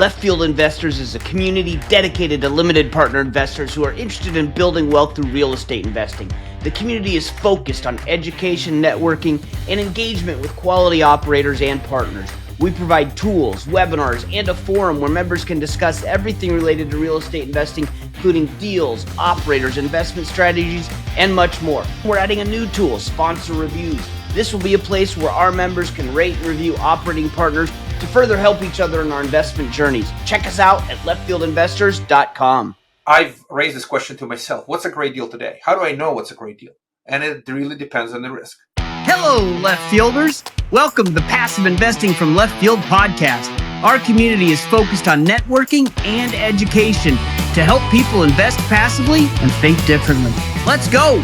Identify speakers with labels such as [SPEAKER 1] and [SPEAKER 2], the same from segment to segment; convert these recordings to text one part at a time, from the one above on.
[SPEAKER 1] Left Field Investors is a community dedicated to limited partner investors who are interested in building wealth through real estate investing. The community is focused on education, networking, and engagement with quality operators and partners. We provide tools, webinars, and a forum where members can discuss everything related to real estate investing, including deals, operators, investment strategies, and much more. We're adding a new tool, sponsor reviews. This will be a place where our members can rate and review operating partners to further help each other in our investment journeys. Check us out at leftfieldinvestors.com.
[SPEAKER 2] I've raised this question to myself. What's a great deal today? How do I know what's a great deal? And it really depends on the risk.
[SPEAKER 1] Hello, Left Fielders. Welcome to the Passive Investing from Left Field podcast. Our community is focused on networking and education to help people invest passively and think differently. Let's go.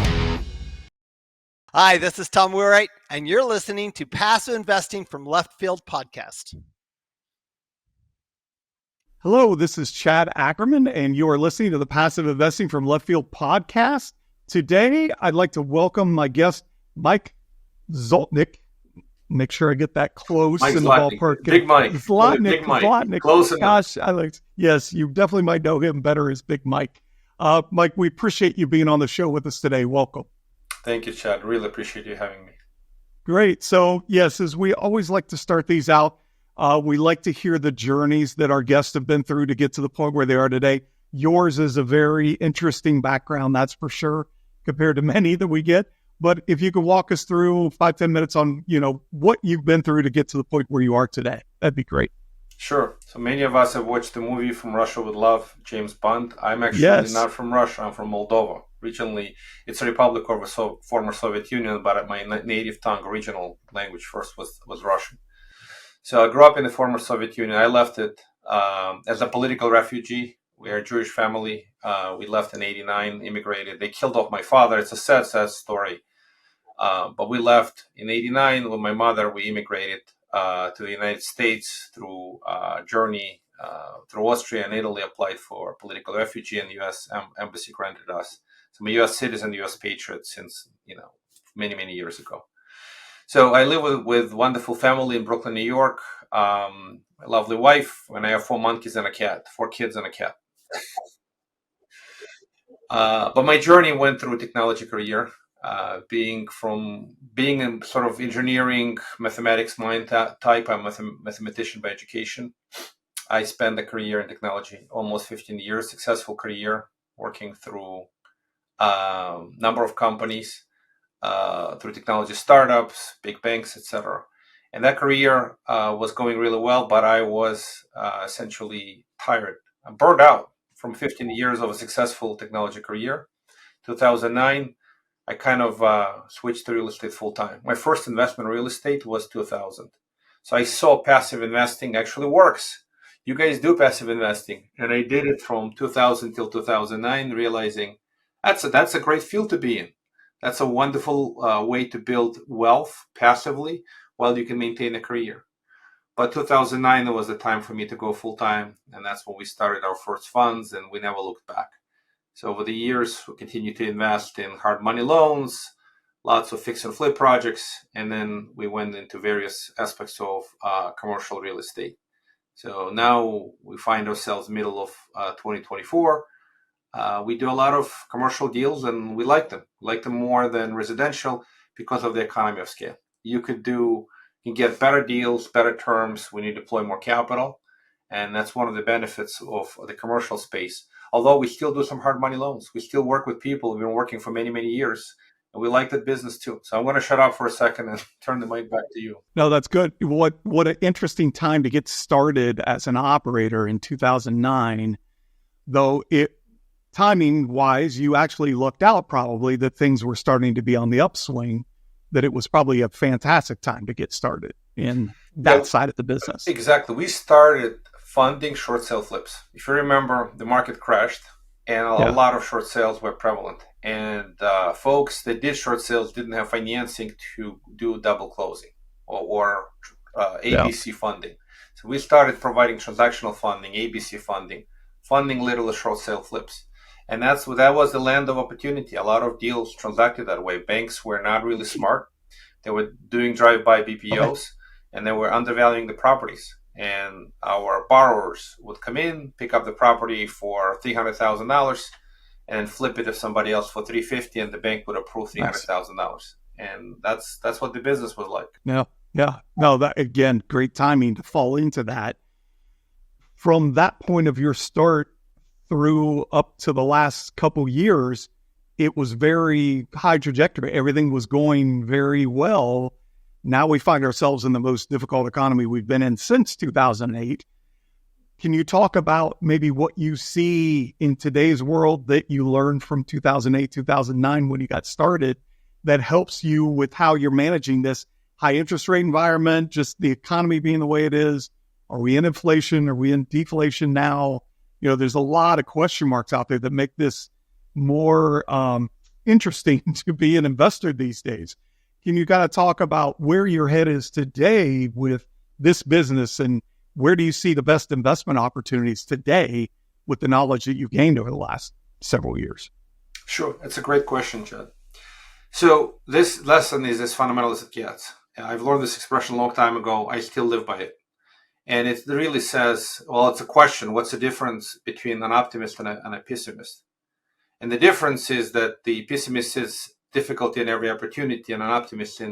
[SPEAKER 3] Hi, this is Tom Wheelwright, and you're listening to Passive Investing from Left Field podcast.
[SPEAKER 4] Hello, this is Chad Ackerman, and you are listening to the Passive Investing from Left Field podcast. Today, I'd like to welcome my guest, Mike Zlotnik. Make sure I get that close
[SPEAKER 2] Mike
[SPEAKER 4] in
[SPEAKER 2] Zlotnik.
[SPEAKER 4] the ballpark.
[SPEAKER 2] Big Mike.
[SPEAKER 4] Zlotnik.
[SPEAKER 2] Big Mike.
[SPEAKER 4] Zlotnik.
[SPEAKER 2] Close enough.
[SPEAKER 4] Gosh, yes, you definitely might know him better as Big Mike. Mike, we appreciate you being on the show with us today. Welcome.
[SPEAKER 2] Thank you, Chad. Really appreciate you having me.
[SPEAKER 4] Great. So, yes, as we always like to start these out, we like to hear the journeys that our guests have been through to get to the point where they are today. Yours is a very interesting background, that's for sure, compared to many that we get. But if you could walk us through 5-10 minutes on, what you've been through to get to the point where you are today, that'd be great.
[SPEAKER 2] Sure. So many of us have watched the movie From Russia with Love, James Bond. I'm actually not from Russia. I'm from Moldova. Originally, it's a republic of the former Soviet Union, but my native tongue, original language first was Russian. So I grew up in the former Soviet Union. I left it as a political refugee. We are a Jewish family. We left in 1989, immigrated. They killed off my father. It's a sad, sad story. But we left in 1989 with my mother. We immigrated to the United States through a journey through Austria and Italy, applied for political refugee, and the U.S. Embassy granted us. So I'm a U.S. citizen, U.S. patriot since, many, many years ago. So I live with wonderful family in Brooklyn, New York. A lovely wife, and I have 4 monkeys and a cat, 4 kids and a cat. But my journey went through a technology career, being in sort of engineering, mathematics mind type. I'm a mathematician by education. I spent a career in technology, almost 15 years, successful career, working through a number of companies, through technology startups, big banks, etc. And that career was going really well, but I was essentially tired, burned out from 15 years of a successful technology career. 2009, I kind of switched to real estate full time. My first investment in real estate was 2000. So I saw passive investing actually works. You guys do passive investing. And I did it from 2000 till 2009, realizing that's a great field to be in. That's a wonderful way to build wealth passively while you can maintain a career. But 2009 was the time for me to go full time, and that's when we started our first funds, and we never looked back. So over the years, we continued to invest in hard money loans, lots of fix and flip projects, and then we went into various aspects of commercial real estate. So now we find ourselves middle of 2024. We do a lot of commercial deals, and we like them. We like them more than residential because of the economy of scale. You can get better deals, better terms when you deploy more capital. And that's one of the benefits of the commercial space. Although we still do some hard money loans. We still work with people. We've been working for many, many years. And we like that business too. So I'm going to shut up for a second and turn the mic back to you.
[SPEAKER 4] No, that's good. What an interesting time to get started as an operator in 2009. Though timing-wise, you actually looked out probably that things were starting to be on the upswing, that it was probably a fantastic time to get started in that side of the business.
[SPEAKER 2] Exactly. We started funding short sale flips. If you remember, the market crashed and a lot of short sales were prevalent. And folks that did short sales didn't have financing to do double closing or ABC funding. So we started providing transactional funding, ABC funding little short sale flips. And that was the land of opportunity. A lot of deals transacted that way. Banks were not really smart. They were doing drive-by BPOs, and they were undervaluing the properties. and our borrowers would come in, pick up the property for $300,000, and then flip it to somebody else for $350,000, and the bank would approve $300,000. And that's what the business was like.
[SPEAKER 4] No, that again, great timing to fall into that. From that point of your start through up to the last couple years, it was very high trajectory. Everything was going very well. Now we find ourselves in the most difficult economy we've been in since 2008. Can you talk about maybe what you see in today's world that you learned from 2008, 2009 when you got started that helps you with how you're managing this high interest rate environment, just the economy being the way it is? Are we in inflation? Are we in deflation now? You know, there's a lot of question marks out there that make this more interesting to be an investor these days. Can you kind of talk about where your head is today with this business, and where do you see the best investment opportunities today with the knowledge that you've gained over the last several years?
[SPEAKER 2] Sure. That's a great question, Chad. So this lesson is as fundamental as it gets. I've learned this expression a long time ago. I still live by it. And it really says, well, it's a question. What's the difference between an optimist and a pessimist? And the difference is that the pessimist sees difficulty in every opportunity, and an optimist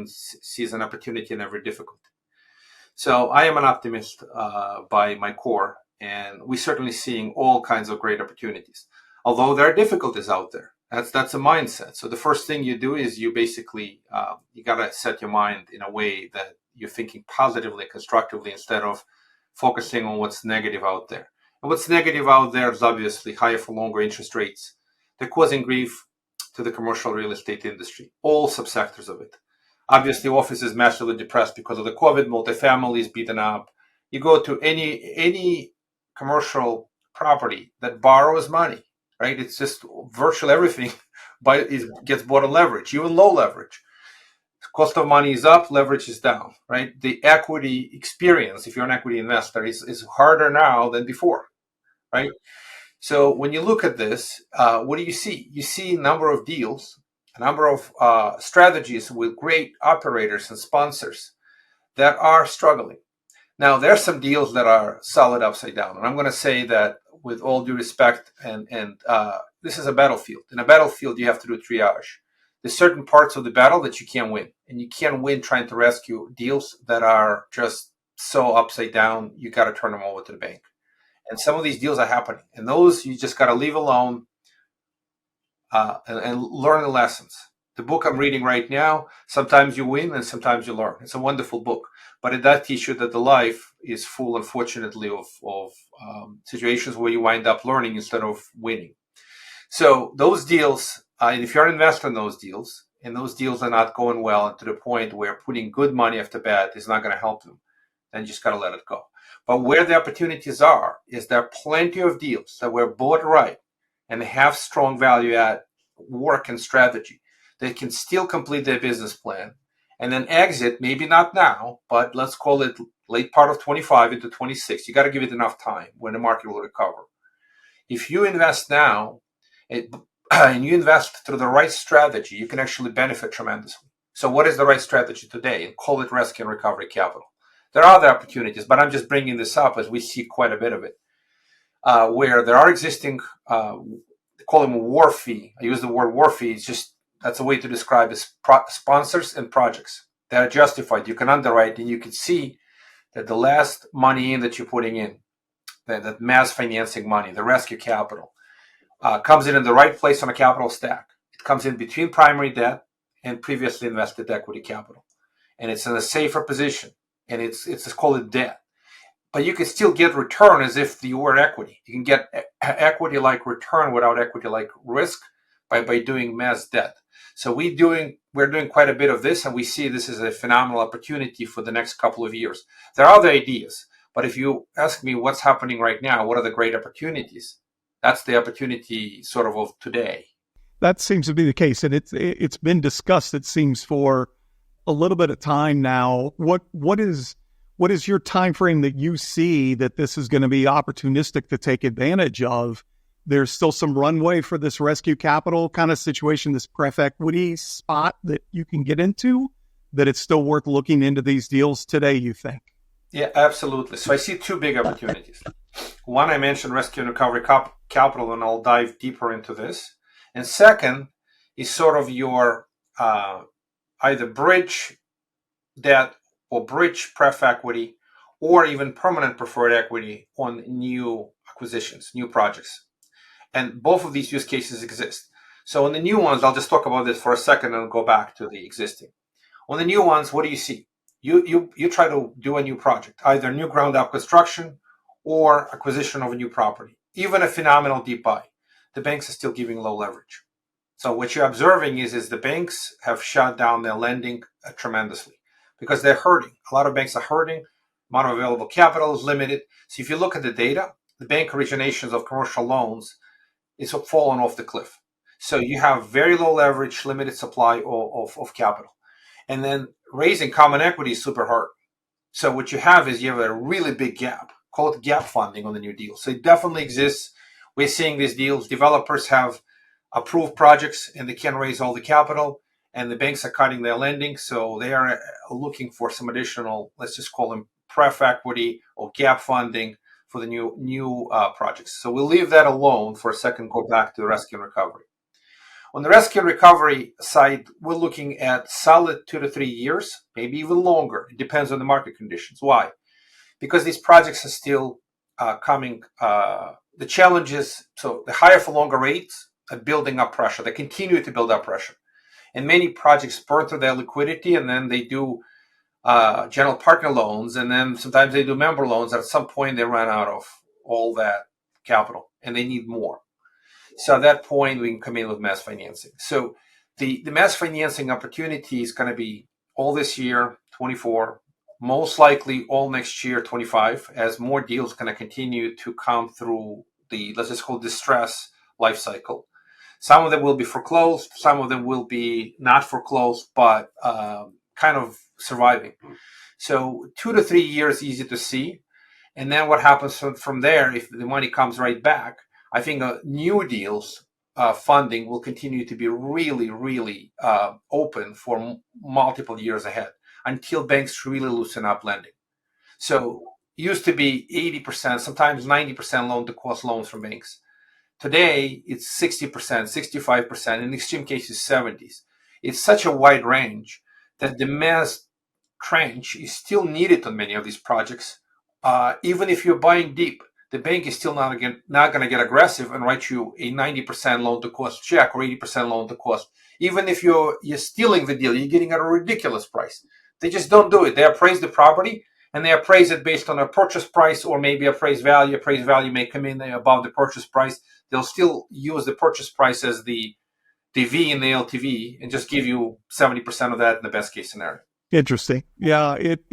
[SPEAKER 2] sees an opportunity in every difficulty. So I am an optimist by my core, and we're certainly seeing all kinds of great opportunities. Although there are difficulties out there. That's a mindset. So the first thing you do is you basically, you got to set your mind in a way that you're thinking positively, constructively, instead of focusing on what's negative out there. And what's negative out there is obviously higher for longer interest rates. They're causing grief to the commercial real estate industry, all subsectors of it. Obviously, office is massively depressed because of the COVID, multifamily is beaten up. You go to any commercial property that borrows money, right? It's just virtually everything gets bought on leverage, even low leverage. Cost of money is up, leverage is down, right? The equity experience, if you're an equity investor, is harder now than before, right? So when you look at this, what do you see? You see a number of deals, a number of strategies with great operators and sponsors that are struggling. Now, there are some deals that are solid upside down. And I'm going to say that with all due respect, and this is a battlefield. In a battlefield, you have to do triage. There's certain parts of the battle that you can't win. And you can't win trying to rescue deals that are just so upside down, you got to turn them over to the bank. And some of these deals are happening. And those you just got to leave alone and learn the lessons. The book I'm reading right now, sometimes you win and sometimes you learn. It's a wonderful book. But it does teach you that the life is full, unfortunately, of situations where you wind up learning instead of winning. So those deals, and if you're an investor in those deals, and those deals are not going well and to the point where putting good money after bad is not going to help them, then you just got to let it go. But where the opportunities are, is there are plenty of deals that were bought right and have strong value add work and strategy. They can still complete their business plan and then exit, maybe not now, but let's call it late part of 25 into 26. You got to give it enough time when the market will recover. If you invest now and you invest through the right strategy, you can actually benefit tremendously. So what is the right strategy today? And call it rescue and recovery capital. There are other opportunities, but I'm just bringing this up as we see quite a bit of it, where there are existing, call them a war fee. I use the word war fee. It's just, that's a way to describe it. Sponsors and projects that are justified. You can underwrite and you can see that the last money in that you're putting in, that mass financing money, the rescue capital, comes in the right place on a capital stack. It comes in between primary debt and previously invested equity capital. And it's in a safer position. And it's called it debt. But you can still get return as if you were equity. You can get equity-like return without equity-like risk by doing mass debt. So we're doing quite a bit of this, and we see this as a phenomenal opportunity for the next couple of years. There are other ideas, but if you ask me what's happening right now, what are the great opportunities? That's the opportunity sort of today.
[SPEAKER 4] That seems to be the case, and it's been discussed, it seems, for a little bit of time now. What is your time frame that you see that this is going to be opportunistic to take advantage of? There's still some runway for this rescue capital kind of situation, this pref equity spot that you can get into, that it's still worth looking into these deals today, you think?
[SPEAKER 2] Yeah, absolutely. So I see two big opportunities. One, I mentioned rescue and recovery capital, and I'll dive deeper into this. And second is sort of your either bridge debt or bridge pref equity or even permanent preferred equity on new acquisitions, new projects. And both of these use cases exist. So on the new ones, I'll just talk about this for a second and go back to the existing. On the new ones, what do you see? You try to do a new project, either new ground up construction or acquisition of a new property, even a phenomenal deep buy. The banks are still giving low leverage. So what you're observing is the banks have shut down their lending tremendously because they're hurting. A lot of banks are hurting. Amount of available capital is limited. So if you look at the data, the bank originations of commercial loans is fallen off the cliff. So you have very low leverage, limited supply of capital. And then raising common equity is super hard. So what you have is you have a really big gap. Call it gap funding on the new deal. So it definitely exists. We're seeing these deals. Developers have approved projects and they can't raise all the capital, and the banks are cutting their lending. So they are looking for some additional, let's just call them pref equity or gap funding for the new projects. So we'll leave that alone for a second. Go back to the rescue and recovery. On the rescue and recovery side, we're looking at solid 2 to 3 years, maybe even longer. It depends on the market conditions. Why? Because these projects are still coming. The challenges, so the higher for longer rates are building up pressure. They continue to build up pressure. And many projects burn through their liquidity, and then they do general partner loans, and then sometimes they do member loans. At some point, they run out of all that capital, and they need more. So at that point, we can come in with mass financing. So the mass financing opportunity is going to be all this year, 24, most likely all next year, 25, as more deals going to continue to come through the, let's just call distress life cycle. Some of them will be foreclosed. Some of them will be not foreclosed, but kind of surviving. So 2 to 3 years, easy to see. And then what happens from there, if the money comes right back, I think new deals funding will continue to be really, really open for multiple years ahead until banks really loosen up lending. So it used to be 80%, sometimes 90% loan to cost loans from banks. Today, it's 60%, 65%, in extreme cases, 70s. It's such a wide range that the mass trench is still needed on many of these projects. Even if you're buying deep, the bank is still not going to get aggressive and write you a 90% loan to cost check or 80% loan to cost. Even if you're stealing the deal, you're getting at a ridiculous price. They just don't do it. They appraise the property and they appraise it based on a purchase price or maybe appraised value. Appraised value may come in above the purchase price. They'll still use the purchase price as the V in the LTV and just give you 70% of that in the best case scenario.
[SPEAKER 4] Interesting. Yeah, it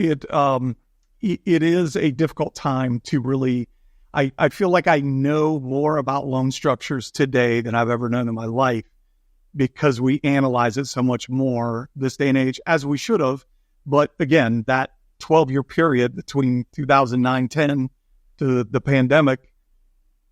[SPEAKER 4] is a difficult time to really. I feel like I know more about loan structures today than I've ever known in my life because we analyze it so much more this day and age, as we should have. But again, that 12-year period between 2009-10 to the pandemic,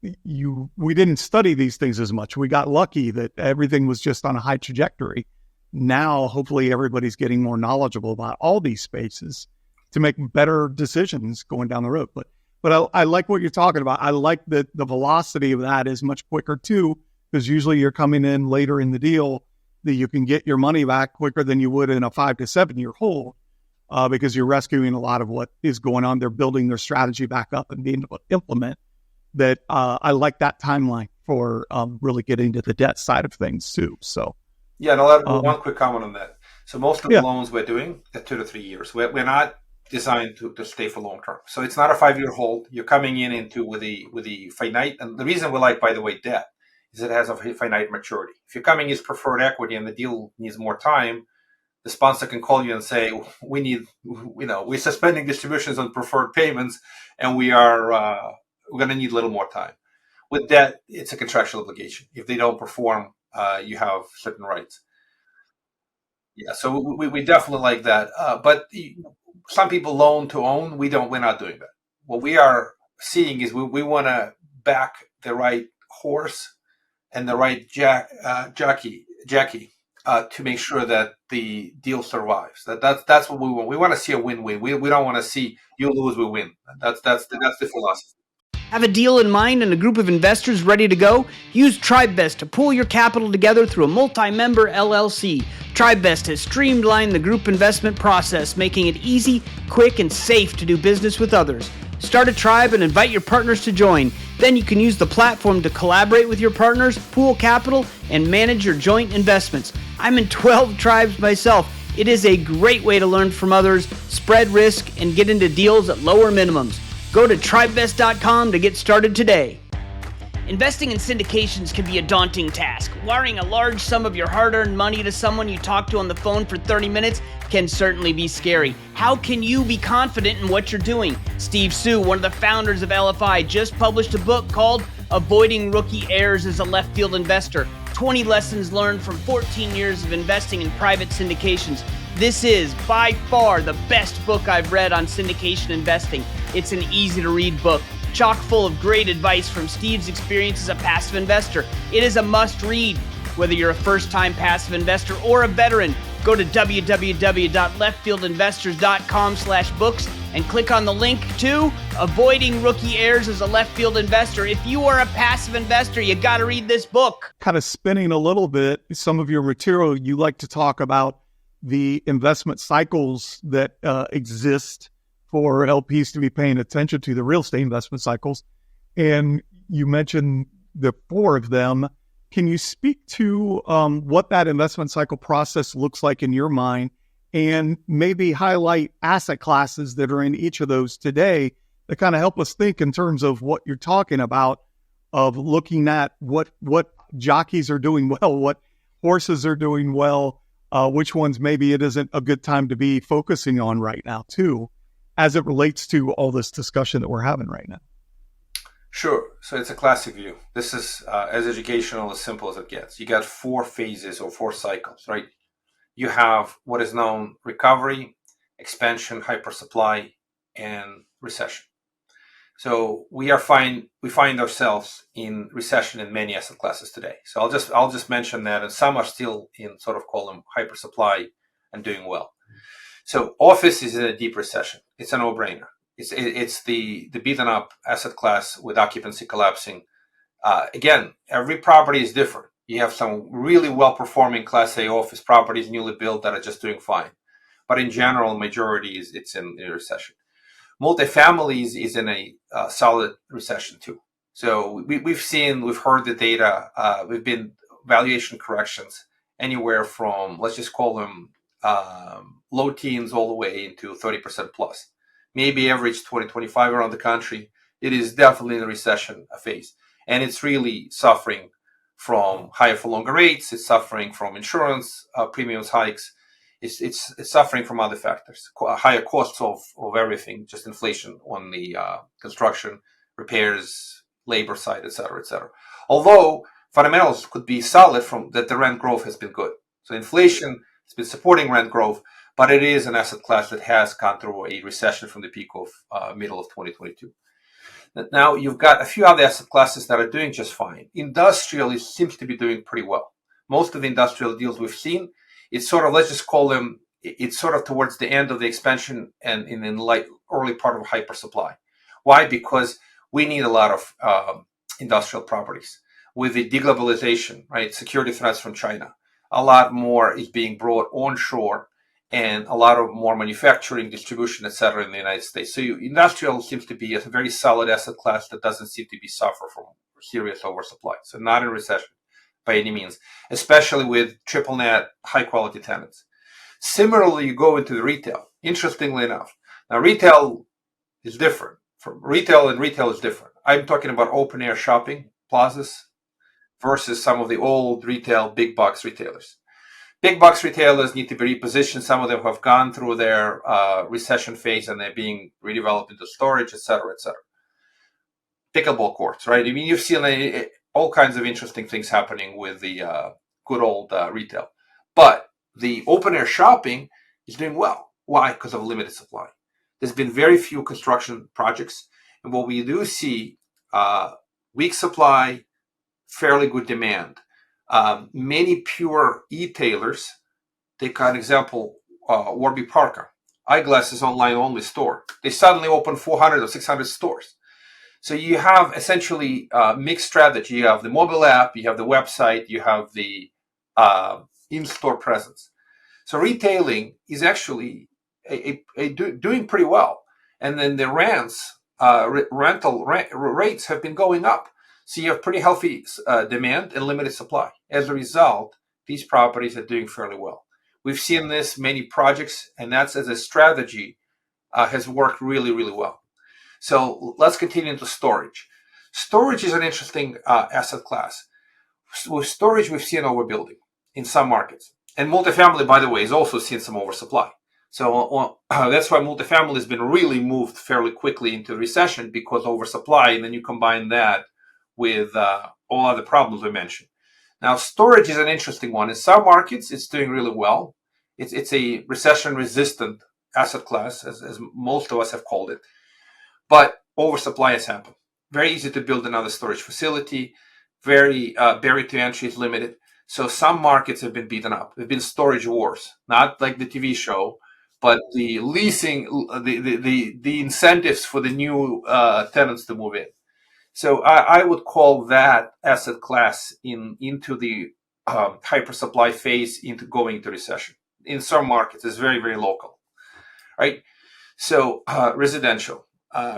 [SPEAKER 4] we didn't study these things as much. We got lucky that everything was just on a high trajectory. Now, hopefully, everybody's getting more knowledgeable about all these spaces to make better decisions going down the road. But I like what you're talking about. I like that the velocity of that is much quicker too, because usually you're coming in later in the deal that you can get your money back quicker than you would in a 5 to 7 year hold, because you're rescuing a lot of what is going on. They're building their strategy back up and being able to implement that. I like that timeline for really getting to the debt side of things too. So.
[SPEAKER 2] Yeah, and I'll add one quick comment on that. So most of the loans we're doing are 2 to 3 years. We're not designed to stay for long term. So it's not a 5-year hold. You're coming into with the finite. And the reason we like, by the way, debt is it has a finite maturity. If you're coming as preferred equity and the deal needs more time, the sponsor can call you and say, we're suspending distributions on preferred payments, and we're going to need a little more time. With debt, it's a contractual obligation. If they don't perform, you have certain rights. Yeah, so we definitely like that. But some people loan to own. We're not doing that. What we are seeing is we want to back the right horse and the right jockey to make sure that the deal survives. That's what we want. We want to see a win-win. We don't want to see you lose, we win. That's the philosophy.
[SPEAKER 1] Have a deal in mind and a group of investors ready to go? Use TribeVest to pool your capital together through a multi-member LLC. TribeVest has streamlined the group investment process, making it easy, quick, and safe to do business with others. Start a tribe and invite your partners to join. Then you can use the platform to collaborate with your partners, pool capital, and manage your joint investments. I'm in 12 tribes myself. It is a great way to learn from others, spread risk, and get into deals at lower minimums. Go to tribevest.com to get started today. Investing in syndications can be a daunting task. Wiring a large sum of your hard-earned money to someone you talk to on the phone for 30 minutes can certainly be scary. How can you be confident in what you're doing? Steve Sue, one of the founders of LFI, just published a book called Avoiding Rookie Errors as a Left Field Investor. 20 lessons learned from 14 years of investing in private syndications. This is, by far, the best book I've read on syndication investing. It's an easy-to-read book, chock full of great advice from Steve's experience as a passive investor. It is a must-read. Whether you're a first-time passive investor or a veteran, go to www.leftfieldinvestors.com/books and click on the link to Avoiding Rookie Errors as a Left Field Investor. If you are a passive investor, you got to read this book.
[SPEAKER 4] Kind of spinning a little bit, some of your material, you like to talk about the investment cycles that exist for LPs to be paying attention to, the real estate investment cycles. And you mentioned the 4 of them. Can you speak to what that investment cycle process looks like in your mind, and maybe highlight asset classes that are in each of those today that kind of help us think in terms of what you're talking about, of looking at what jockeys are doing well, what horses are doing well, which ones maybe it isn't a good time to be focusing on right now too, as it relates to all this discussion that we're having right now.
[SPEAKER 2] Sure. So it's a classic view. This is as educational, as simple as it gets. You got 4 phases or 4 cycles, right? You have what is known recovery, expansion, hypersupply, and recession. So we find ourselves in recession in many asset classes today. So I'll just mention that, and some are still in sort of call them hypersupply and doing well. So office is in a deep recession. It's a no-brainer. It's the beaten up asset class with occupancy collapsing. Again, every property is different. You have some really well-performing Class A office properties, newly built, that are just doing fine. But in general, majority it's in a recession. Multifamilies is in a solid recession too. So we've heard the data. We've been valuation corrections anywhere from, let's just call them low teens all the way into 30% plus. Maybe average 20-25 around the country. It is definitely in a recession phase. And it's really suffering from higher for longer rates. It's suffering from insurance premiums hikes. It's suffering from other factors, higher costs of everything, just inflation on the construction, repairs, labor side, et cetera, et cetera. Although fundamentals could be solid from that, the rent growth has been good. So inflation has been supporting rent growth, but it is an asset class that has gone through a recession from the peak of middle of 2022. Now you've got a few other asset classes that are doing just fine. Industrial seems to be doing pretty well. Most of the industrial deals we've seen, it's sort of, let's just call them, it's sort of towards the end of the expansion and in the early part of hypersupply. Why? Because we need a lot of industrial properties. With the deglobalization, right, security threats from China, a lot more is being brought onshore, and a lot of more manufacturing, distribution, et cetera, in the United States. So industrial seems to be a very solid asset class that doesn't seem to be suffer from serious oversupply. So not in recession by any means, especially with triple net, high quality tenants. Similarly, you go into the retail. Interestingly enough, now retail is different. Retail is different. I'm talking about open air shopping plazas versus some of the old retail big box retailers. Big box retailers need to be repositioned. Some of them have gone through their recession phase and they're being redeveloped into storage, et cetera, et cetera. Pickleball courts, right? I mean, you've seen all kinds of interesting things happening with the good old retail. But the open air shopping is doing well. Why? Because of limited supply. There's been very few construction projects. And what we do see, weak supply, fairly good demand. Many pure e-tailers, take an example, Warby Parker, eyeglasses online only store. They suddenly open 400 or 600 stores. So you have essentially a mixed strategy. You have the mobile app, you have the website, you have the in-store presence. So retailing is actually doing pretty well. And then the rental rates have been going up. So you have pretty healthy demand and limited supply. As a result, these properties are doing fairly well. We've seen this many projects, and that's as a strategy has worked really, really well. So let's continue into storage. Storage is an interesting asset class. With storage, we've seen overbuilding in some markets. And multifamily, by the way, is also seeing some oversupply. So that's why multifamily has been really moved fairly quickly into recession, because oversupply, and then you combine that with all other problems we mentioned. Now, storage is an interesting one. In some markets, it's doing really well. It's a recession-resistant asset class, as most of us have called it. But oversupply has happened. Very easy to build another storage facility. Very barrier to entry is limited. So some markets have been beaten up. There've been storage wars, not like the TV show, but the leasing, the incentives for the new tenants to move in. So I would call that asset class into the hyper supply phase, into going into recession. In some markets, it's very, very local, right? So residential.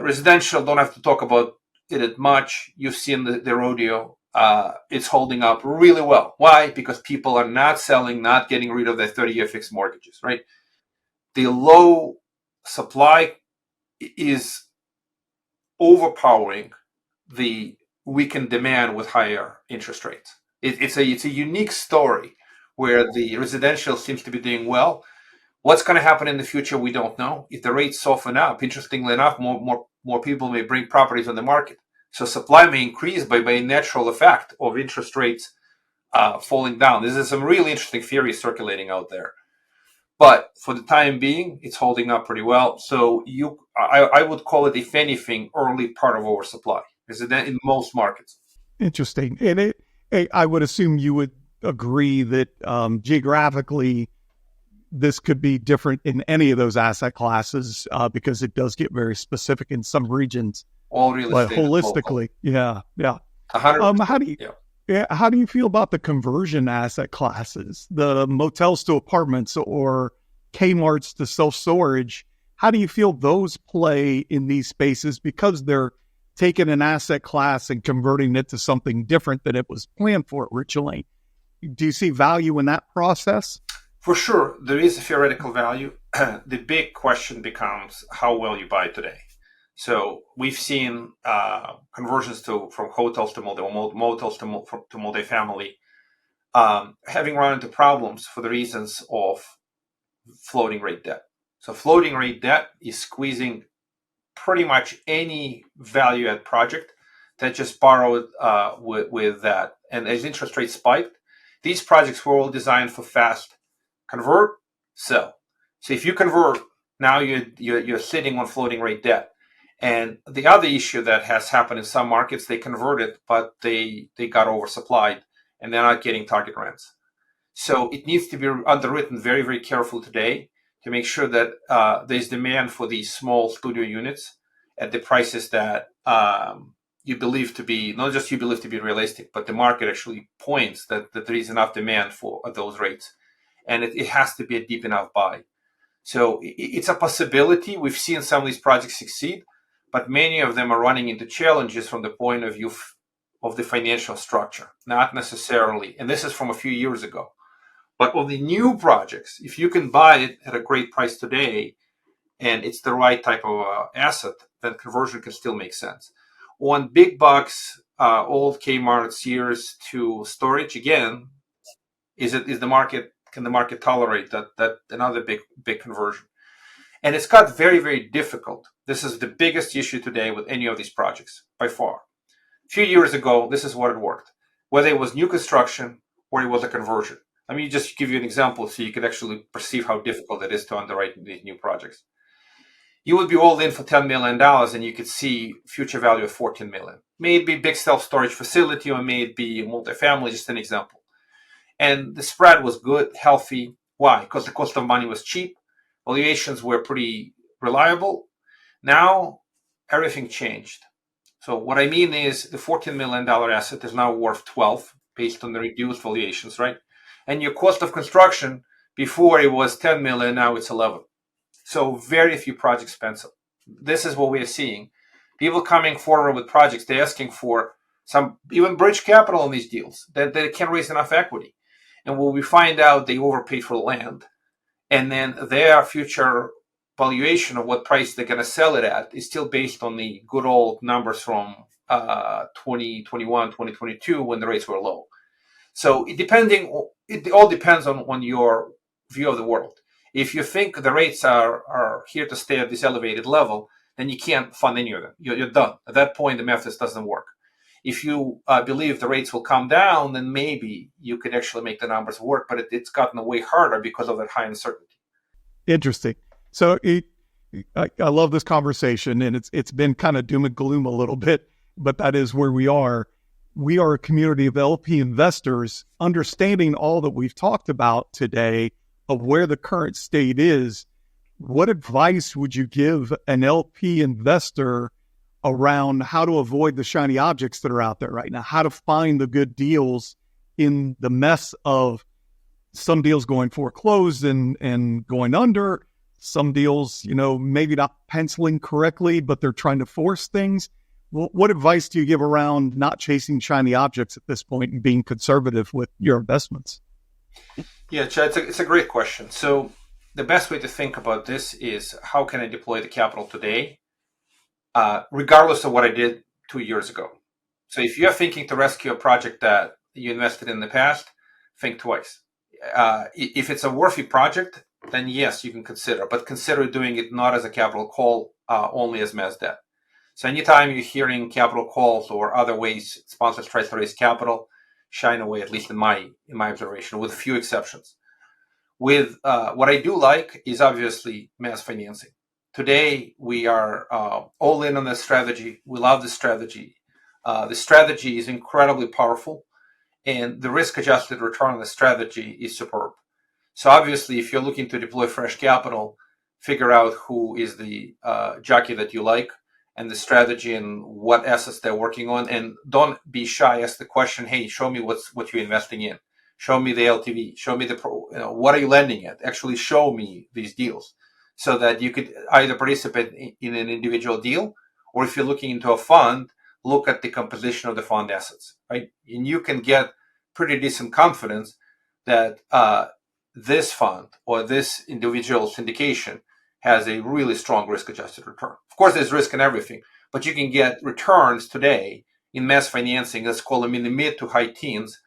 [SPEAKER 2] Residential, don't have to talk about it much. You've seen the rodeo. It's holding up really well. Why? Because people are not selling, not getting rid of their 30-year fixed mortgages, right? The low supply is overpowering the weakened demand with higher interest rates. It's a unique story where the residential seems to be doing well. What's going to happen in the future, we don't know. If the rates soften up, interestingly enough, more people may bring properties on the market. So supply may increase by a natural effect of interest rates falling down. This is some really interesting theory circulating out there. But for the time being, it's holding up pretty well. So I would call it, if anything, early part of oversupply. Is it in most markets?
[SPEAKER 4] Interesting. And I would assume you would agree that geographically, this could be different in any of those asset classes because it does get very specific in some regions.
[SPEAKER 2] All real
[SPEAKER 4] but
[SPEAKER 2] estate.
[SPEAKER 4] Holistically, yeah.
[SPEAKER 2] 100%.
[SPEAKER 4] How do you feel about the conversion asset classes, the motels to apartments or Kmarts to self-storage? How do you feel those play in these spaces, because they're taking an asset class and converting it to something different than it was planned for originally? Do you see value in that process?
[SPEAKER 2] For sure, there is a theoretical value. The big question becomes how well you buy today. So we've seen conversions from hotels to motels to multifamily having run into problems for the reasons of floating rate debt. So floating rate debt is squeezing pretty much any value add project that just borrowed with that. And as interest rates spiked, these projects were all designed for fast convert, sell. So if you convert, now you're sitting on floating rate debt. And the other issue that has happened in some markets, they converted, but they got oversupplied and they're not getting target rents. So it needs to be underwritten very, very carefully today to make sure that there's demand for these small studio units at the prices that you believe to be, not just you believe to be realistic, but the market actually points that there is enough demand for those rates. And it has to be a deep enough buy. So it's a possibility. We've seen some of these projects succeed, but many of them are running into challenges from the point of view of the financial structure, not necessarily. And this is from a few years ago. But of the new projects, if you can buy it at a great price today, and it's the right type of asset, then conversion can still make sense. On big box, old Kmart, Sears to storage, again, can the market tolerate that another big conversion? And it's got very, very difficult. This is the biggest issue today with any of these projects by far. A few years ago, this is what it worked, whether it was new construction or it was a conversion. Let me just give you an example so you can actually perceive how difficult it is to underwrite these new projects. You would be all in for $10 million and you could see future value of $14 million. May it be big self-storage facility or may it be multifamily, just an example. And the spread was good, healthy. Why? Because the cost of money was cheap. Valuations were pretty reliable. Now everything changed. So what I mean is the $14 million asset is now worth 12 based on the reduced valuations, right? And your cost of construction before it was 10 million, now it's 11. So very few projects pencil. This is what we are seeing. People coming forward with projects, they're asking for some even bridge capital on these deals that they can't raise enough equity. And when we find out they overpaid for the land, and then their future valuation of what price they're going to sell it at is still based on the good old numbers from 2021, 2022 when the rates were low. So it all depends on your view of the world. If you think the rates are here to stay at this elevated level, then you can't fund any of them. You're done. At that point, the method doesn't work. If you believe the rates will come down, then maybe you could actually make the numbers work, but it's gotten way harder because of that high uncertainty.
[SPEAKER 4] Interesting. So I love this conversation, and it's been kind of doom and gloom a little bit, but that is where we are. We are a community of LP investors, understanding all that we've talked about today of where the current state is. What advice would you give an LP investor around how to avoid the shiny objects that are out there right now, how to find the good deals in the mess of some deals going foreclosed and going under, some deals, maybe not penciling correctly, but they're trying to force things. What advice do you give around not chasing shiny objects at this point and being conservative with your investments?
[SPEAKER 2] Yeah, Chad, it's a great question. So the best way to think about this is how can I deploy the capital today, regardless of what I did 2 years ago. So if you're thinking to rescue a project that you invested in the past, think twice. If it's a worthy project, then yes, you can consider, but consider doing it not as a capital call, only as mezz debt. So anytime you're hearing capital calls or other ways sponsors try to raise capital, shine away, at least in my observation, with a few exceptions. With what I do like is obviously mezz financing. Today, we are all in on this strategy. We love this strategy. The strategy is incredibly powerful, and the risk-adjusted return on the strategy is superb. So obviously, if you're looking to deploy fresh capital, figure out who is the jockey that you like and the strategy and what assets they're working on. And don't be shy. Ask the question, hey, show me what you're investing in. Show me the LTV. Show me what are you lending at? Actually show me these deals so that you could either participate in an individual deal, or if you're looking into a fund, look at the composition of the fund assets, right? And you can get pretty decent confidence that this fund or this individual syndication has a really strong risk-adjusted return. Of course, there's risk in everything, but you can get returns today in mezz financing, let's call them in the mid to high teens,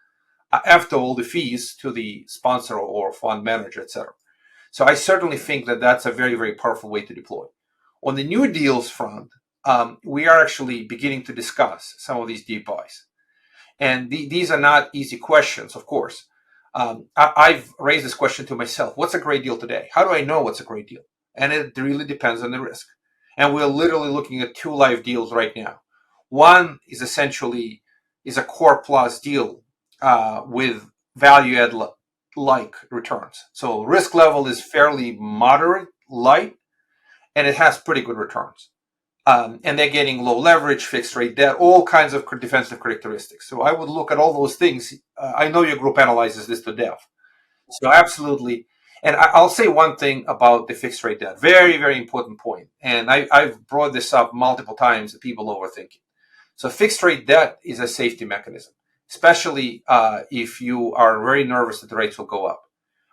[SPEAKER 2] after all the fees to the sponsor or fund manager, etc. So I certainly think that that's a very, very powerful way to deploy. On the new deals front, we are actually beginning to discuss some of these deep buys. And these are not easy questions, of course. I've raised this question to myself. What's a great deal today? How do I know what's a great deal? And it really depends on the risk. And we're literally looking at 2 live deals right now. One is essentially a core plus deal with value add like returns. So risk level is fairly moderate, light, and it has pretty good returns. And they're getting low leverage, fixed rate debt, all kinds of defensive characteristics. So I would look at all those things. I know your group analyzes this to death. So absolutely. And I'll say one thing about the fixed rate debt. Very, very important point. And I've brought this up multiple times that people overthink it. So fixed rate debt is a safety mechanism, especially if you are very nervous that the rates will go up.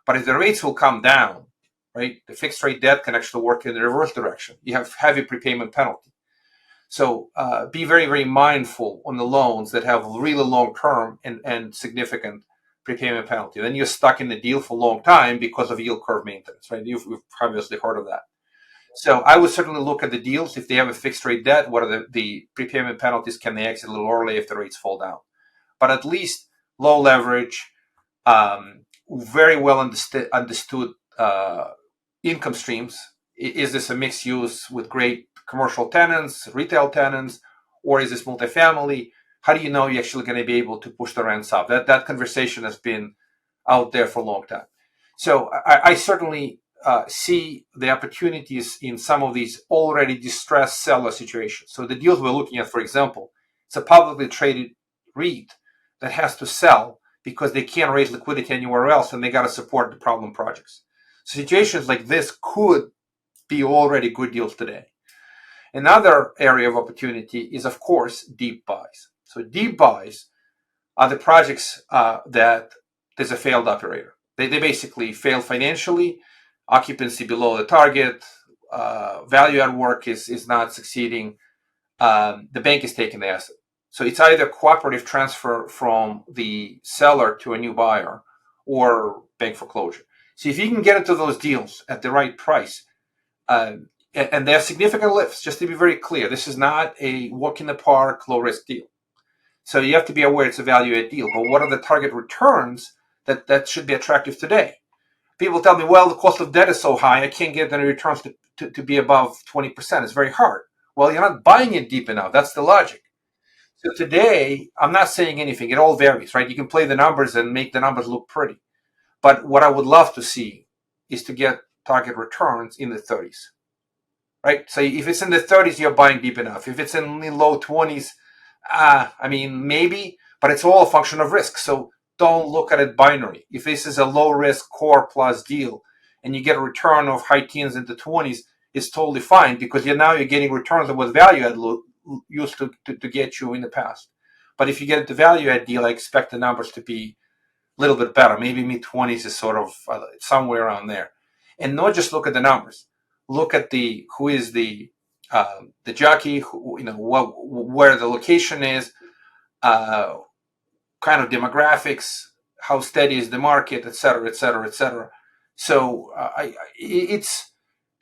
[SPEAKER 2] But if the rates will come down, right, the fixed rate debt can actually work in the reverse direction. You have heavy prepayment penalty. So be very, very mindful on the loans that have really long term and significant prepayment penalty. Then you're stuck in the deal for a long time because of yield curve maintenance, right? You've obviously heard of that. So I would certainly look at the deals. If they have a fixed rate debt, what are the prepayment penalties? Can they exit a little early if the rates fall down? But at least low leverage, very well understood income streams. Is this a mixed use with great commercial tenants, retail tenants, or is this multifamily? How do you know you're actually going to be able to push the rents up? That conversation has been out there for a long time. So I certainly see the opportunities in some of these already distressed seller situations. So the deals we're looking at, for example, it's a publicly traded REIT that has to sell because they can't raise liquidity anywhere else and they got to support the problem projects. So situations like this could be already good deals today. Another area of opportunity is, of course, deep buys. So deep buys are the projects that there's a failed operator. They basically fail financially, occupancy below the target, value add work is not succeeding. The bank is taking the asset. So it's either cooperative transfer from the seller to a new buyer or bank foreclosure. So if you can get into those deals at the right price, and they have significant lifts, just to be very clear, this is not a walk in the park, low risk deal. So you have to be aware it's a value add deal. But what are the target returns that should be attractive today? People tell me, well, the cost of debt is so high, I can't get any returns to be above 20%. It's very hard. Well, you're not buying it deep enough. That's the logic. So today, I'm not saying anything. It all varies, right? You can play the numbers and make the numbers look pretty. But what I would love to see is to get target returns in the 30s, right? So if it's in the 30s, you're buying deep enough. If it's in the low 20s, I mean, maybe, but it's all a function of risk. So don't look at it binary. If this is a low risk core plus deal and you get a return of high teens into 20s, it's totally fine because you're getting returns that was value add used to get you in the past. But if you get the value add deal, I expect the numbers to be a little bit better. Maybe mid 20s is sort of somewhere around there. And not just look at the numbers. Look at who is the jockey, where the location is, kind of demographics, how steady is the market, et cetera, et cetera, et cetera. So it's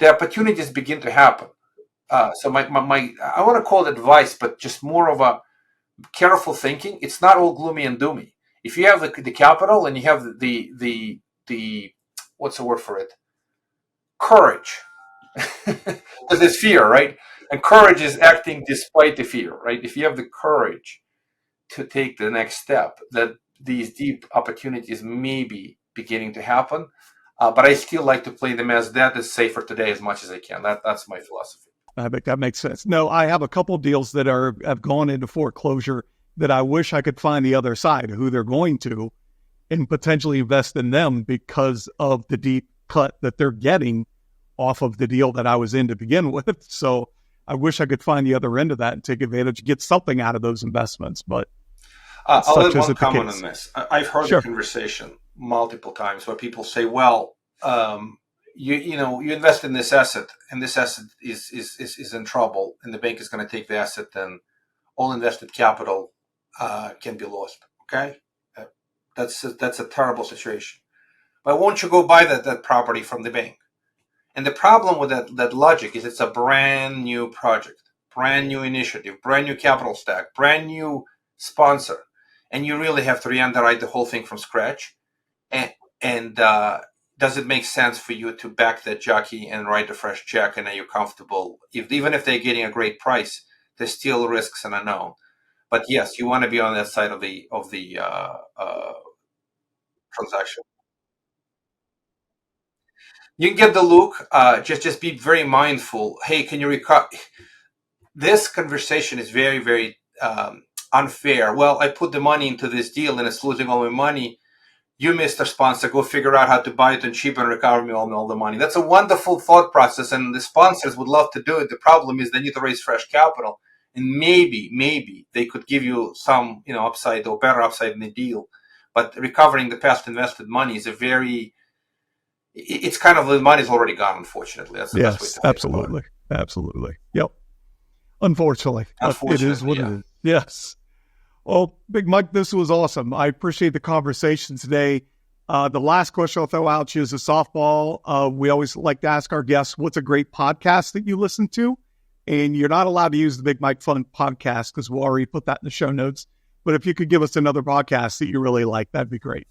[SPEAKER 2] the opportunities begin to happen. So I want to call it advice, but just more of a careful thinking. It's not all gloomy and doomy. If you have the capital and you have the what's the word for it? Courage. Because there's fear, right? And courage is acting despite the fear, right? If you have the courage to take the next step, that these deep opportunities may be beginning to happen. But I still like to play them as that is safer today as much as I can. That's my philosophy.
[SPEAKER 4] I think that makes sense. No, I have a couple deals that have gone into foreclosure that I wish I could find the other side, who they're going to, and potentially invest in them because of the deep cut that they're getting off of the deal that I was in to begin with. So I wish I could find the other end of that and take advantage, get something out of those investments. But
[SPEAKER 2] I'll add one comment on this. I've heard the conversation multiple times where people say, well, you invest in this asset and this asset is in trouble and the bank is going to take the asset and all invested capital can be lost. Okay. That's a terrible situation. But won't you go buy that property from the bank? And the problem with that logic is it's a brand new project, brand new initiative, brand new capital stack, brand new sponsor. And you really have to re-underwrite the whole thing from scratch. And does it make sense for you to back that jockey and write a fresh check? And are you comfortable? Even if they're getting a great price, there's still risks and unknown. But yes, you want to be on that side of the transaction. You can get the look. Just be very mindful. Hey, can you recover? This conversation is very, very unfair. Well, I put the money into this deal and it's losing all my money. You, Mr. Sponsor, go figure out how to buy it and cheap and recover me all the money. That's a wonderful thought process, and the sponsors would love to do it. The problem is they need to raise fresh capital, and maybe they could give you some, upside or better upside in the deal. But recovering the past invested money is it's kind of the money's already gone. Unfortunately, that's the best way to think
[SPEAKER 4] absolutely, about it. Absolutely, yep. Unfortunately, it is what it is. Yes. Well, Big Mike, this was awesome. I appreciate the conversation today. The last question I'll throw out to you is a softball. We always like to ask our guests, what's a great podcast that you listen to? And you're not allowed to use the Big Mike Fun podcast because we'll already put that in the show notes. But if you could give us another podcast that you really like, that'd be great.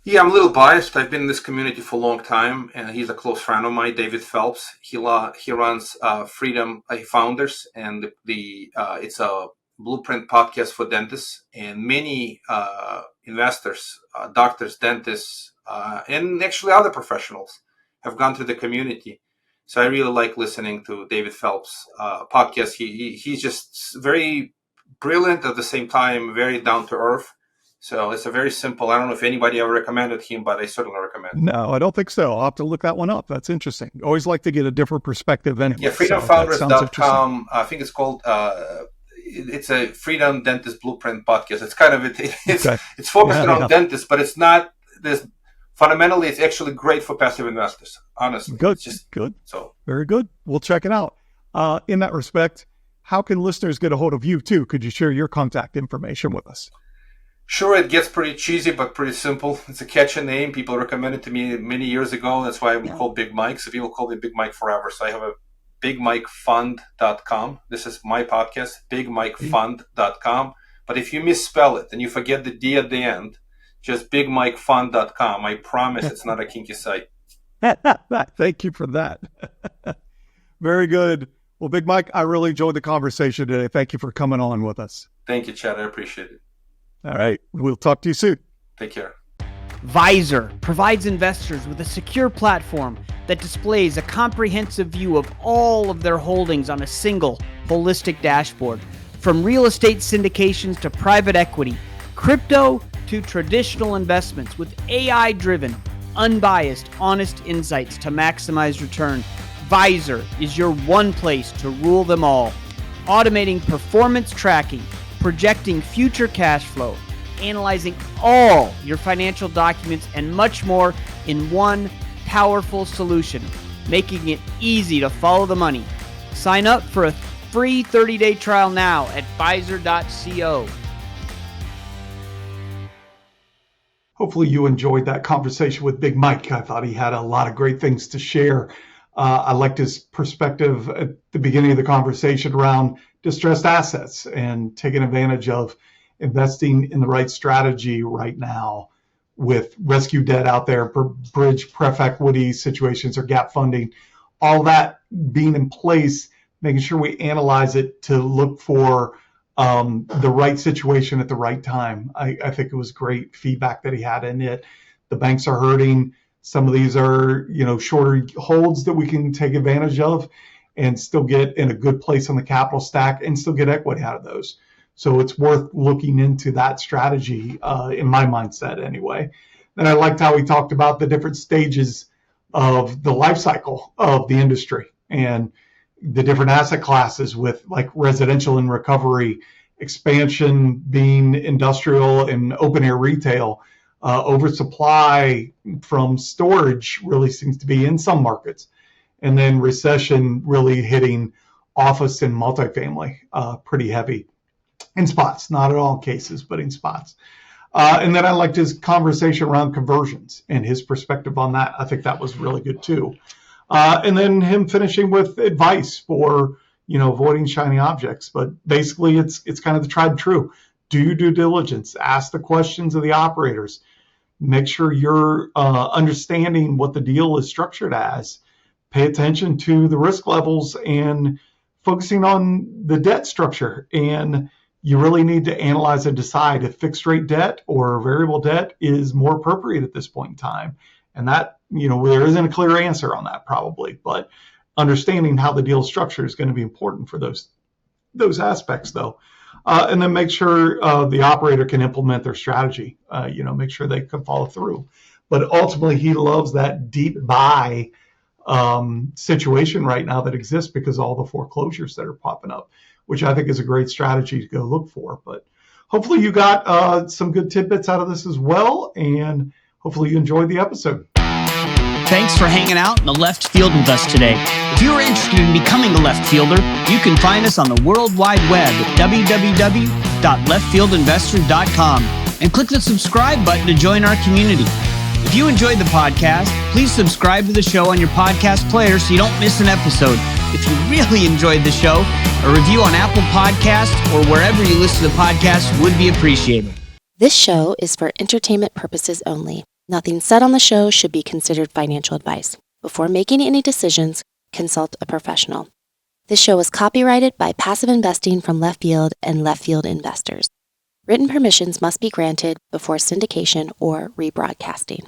[SPEAKER 2] Yeah, I'm a little biased. I've been in this community for a long time, and he's a close friend of mine, David Phelps. He runs Freedom Founders, and it's a blueprint podcast for dentists, and many investors, doctors, dentists, and actually other professionals have gone through the community. So I really like listening to David Phelps' podcast. He's just very brilliant, at the same time very down to earth. So it's a very simple. I don't know if anybody ever recommended him, but I certainly recommend.
[SPEAKER 4] No, I don't think so. I'll have to look that one up. That's interesting. Always like to get a different perspective anyway.
[SPEAKER 2] Yeah, freedomfounders.com. I think it's called. It's a Freedom Dentist Blueprint podcast. It's kind of it's focused on dentists, but it's not this. Fundamentally, it's actually great for passive investors. Honestly,
[SPEAKER 4] good,
[SPEAKER 2] just
[SPEAKER 4] good.
[SPEAKER 2] So
[SPEAKER 4] very good. We'll check it out. In that respect, how can listeners get a hold of you too? Could you share your contact information with us?
[SPEAKER 2] Sure, it gets pretty cheesy, but pretty simple. It's a catchy name. People recommended it to me many years ago. That's why I'm called Big Mike. So people call me Big Mike forever. So I have a bigmikefund.com. This is my podcast, bigmikefund.com. But if you misspell it and you forget the D at the end, just bigmikefund.com. I promise it's not a kinky site.
[SPEAKER 4] Thank you for that. Very good. Well, Big Mike, I really enjoyed the conversation today. Thank you for coming on with us.
[SPEAKER 2] Thank you, Chad. I appreciate it.
[SPEAKER 4] All right. We'll talk to you soon.
[SPEAKER 2] Take care.
[SPEAKER 1] Visor provides investors with a secure platform that displays a comprehensive view of all of their holdings on a single, holistic dashboard. From real estate syndications to private equity, crypto to traditional investments, with AI-driven, unbiased, honest insights to maximize return. Visor is your one place to rule them all. Automating performance tracking, projecting future cash flow, analyzing all your financial documents, and much more in one powerful solution, making it easy to follow the money. Sign up for a free 30-day trial now at Visor.co.
[SPEAKER 4] Hopefully you enjoyed that conversation with Big Mike. I thought he had a lot of great things to share. I liked his perspective at the beginning of the conversation around distressed assets and taking advantage of investing in the right strategy right now with rescue debt out there, bridge pref equity situations or gap funding, all that being in place, making sure we analyze it to look for the right situation at the right time. I think it was great feedback that he had in it. The banks are hurting. Some of these are, shorter holds that we can take advantage of and still get in a good place on the capital stack and still get equity out of those. So it's worth looking into that strategy in my mindset anyway. And I liked how he talked about the different stages of the life cycle of the industry and the different asset classes, with like residential and recovery, expansion being industrial and open air retail, oversupply from storage really seems to be in some markets, and then recession really hitting office and multifamily pretty heavy in spots, not at all cases, but in spots. And then I liked his conversation around conversions and his perspective on that. I think that was really good too. And then him finishing with advice for, avoiding shiny objects. But basically it's kind of the tried and true. Do due diligence, ask the questions of the operators, make sure you're understanding what the deal is structured as, pay attention to the risk levels and focusing on the debt structure. And you really need to analyze and decide if fixed rate debt or variable debt is more appropriate at this point in time. And that, there isn't a clear answer on that probably, but understanding how the deal structure is going to be important for those aspects though. And then make sure the operator can implement their strategy, make sure they can follow through. But ultimately he loves that deep buy situation right now that exists because of all the foreclosures that are popping up, which I think is a great strategy to go look for. But hopefully you got some good tidbits out of this as well, and hopefully you enjoyed the episode.
[SPEAKER 1] Thanks for hanging out in the left field with us today. If you're interested in becoming a left fielder, you can find us on the World Wide Web at www.leftfieldinvestor.com and click the subscribe button to join our community. If you enjoyed the podcast, please subscribe to the show on your podcast player so you don't miss an episode. If you really enjoyed the show, a review on Apple Podcasts or wherever you listen to podcasts would be appreciated.
[SPEAKER 5] This show is for entertainment purposes only. Nothing said on the show should be considered financial advice. Before making any decisions, consult a professional. This show is copyrighted by Passive Investing from Left Field and Left Field Investors. Written permissions must be granted before syndication or rebroadcasting.